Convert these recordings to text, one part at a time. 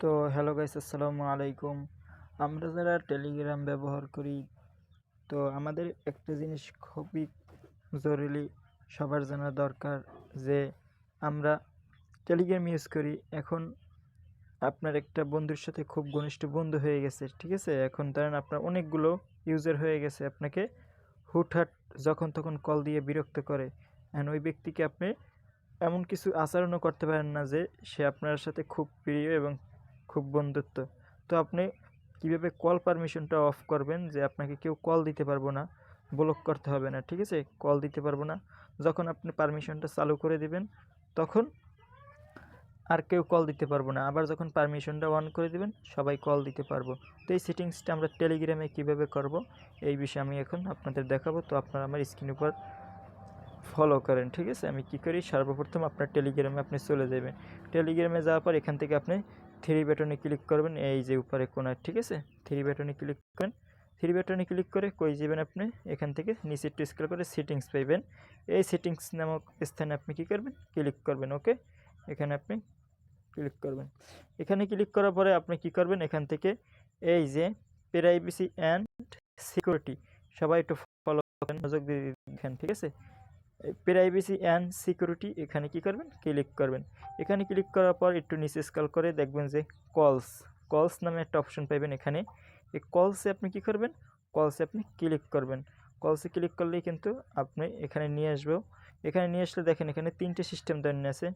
তো hello guys, আসসালামু আলাইকুম। আমরা যারা টেলিগ্রাম ব্যবহার করি, তো আমাদের একটা জিনিস খুবই জরুরি, সবার জানা দরকার যে আমরা টেলিগ্রাম ইউজ করি। এখন আপনার একটা বন্ধুর সাথে খুব ঘনিষ্ঠ বন্ধু হয়ে গেছে, ঠিক আছে? এখন ধরেন আপনার অনেকগুলো ইউজার হয়ে গেছে, আপনাকে হুটহাট যখন তখন কল দিয়ে বিরক্ত করে। অ্যান্ড ওই ব্যক্তিকে আপনি এমন কিছু আচরণও করতে পারেন না যে সে আপনার সাথে খুব প্রিয় এবং খুব বন্ধুত্ব। তো আপনি কিভাবে কল পারমিশনটা অফ করবেন যে আপনাকে কেউ কল দিতে পারবো না, ব্লক করতে হবে না, ঠিক আছে? কল দিতে পারবো না, যখন আপনি পারমিশনটা চালু করে দিবেন তখন আর কেউ কল দিতে পারবো না। আবার যখন পারমিশনটা অন করে দিবেন সবাই কল দিতে পারবো। তো এই সেটিংসটা আমরা টেলিগ্রামে কিভাবে করব এই বিষয়ে আমি এখন আপনাদের দেখাবো। তো আপনারা আমার স্ক্রিন উপর ফলো করেন, ঠিক আছে? আমি কি করি, সর্বপ্রথম আপনার টেলিগ্রামে আপনি চলে যাবেন। টেলিগ্রামে যাওয়ার পর এখান থেকে আপনি থ্রি বাটনে ক্লিক করবেন, এই যে উপরে কোনায়, ঠিক আছে? থ্রি বাটনে ক্লিক করেন। থ্রি বাটনে ক্লিক করে কই যাবেন আপনি, এখান থেকে নিচে একটু স্ক্রল করে সেটিংস পাইবেন। এই সেটিংস নামক স্থানে আপনি কি করবেন, ক্লিক করবেন। ওকে, এখানে আপনি ক্লিক করবেন। এখানে ক্লিক করার পরে আপনি কি করবেন, এখান থেকে এই যে প্রাইভেসি অ্যান্ড সিকিউরিটি, সবাই একটু ফলো করেন, মনোযোগ দিয়ে দেখেন, ঠিক আছে? প্রাইভেসি অ্যান্ড সিকিউরিটি এখানে কি করবেন, ক্লিক করবেন। এখানে ক্লিক করার পর একটু নিচে স্ক্রল করে দেখবেন যে কলস কলস নামে একটা অপশন পাইবেন। এখানে এই কলসে আপনি কি করবেন, কলসে আপনি ক্লিক করবেন। কলসে ক্লিক করলেই কিন্তু আপনি এখানে নিয়ে আসবো। এখানে নিয়ে আসলে দেখেন এখানে তিনটে সিস্টেম দেওয়া আছে।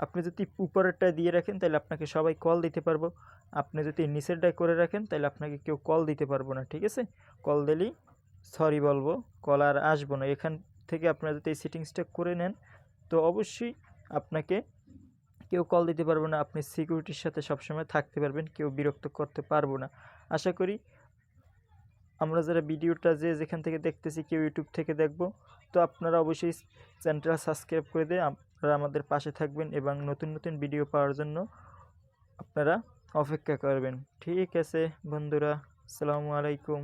আপনি যদি উপরেরটা দিয়ে রাখেন তাহলে আপনাকে সবাই কল দিতে পারবো। আপনি যদি নিচেরটায় করে রাখেন তাহলে আপনাকে কেউ কল দিতে পারবো না, ঠিক আছে? কল দিলেই সরি বলবো, কল আর আসবো না। এখান থেকে আপনারা যদি এই সেটিংসটা করে নেন তো অবশ্যই আপনাকে কেউ কল দিতে পারবে না, আপনি সিকিউরিটির সাথে সবসময় থাকতে পারবেন, কেউ বিরক্ত করতে পারবো না। আশা করি আমরা যারা ভিডিওটা যে যেখান থেকে দেখতেছি কেউ ইউটিউব থেকে দেখব, তো আপনারা অবশ্যই চ্যানেলটা সাবস্ক্রাইব করে দিয়ে আপনারা আমাদের পাশে থাকবেন এবং নতুন নতুন ভিডিও পাওয়ার জন্য আপনারা অপেক্ষা করবেন। ঠিক আছে বন্ধুরা, আসসালামু আলাইকুম।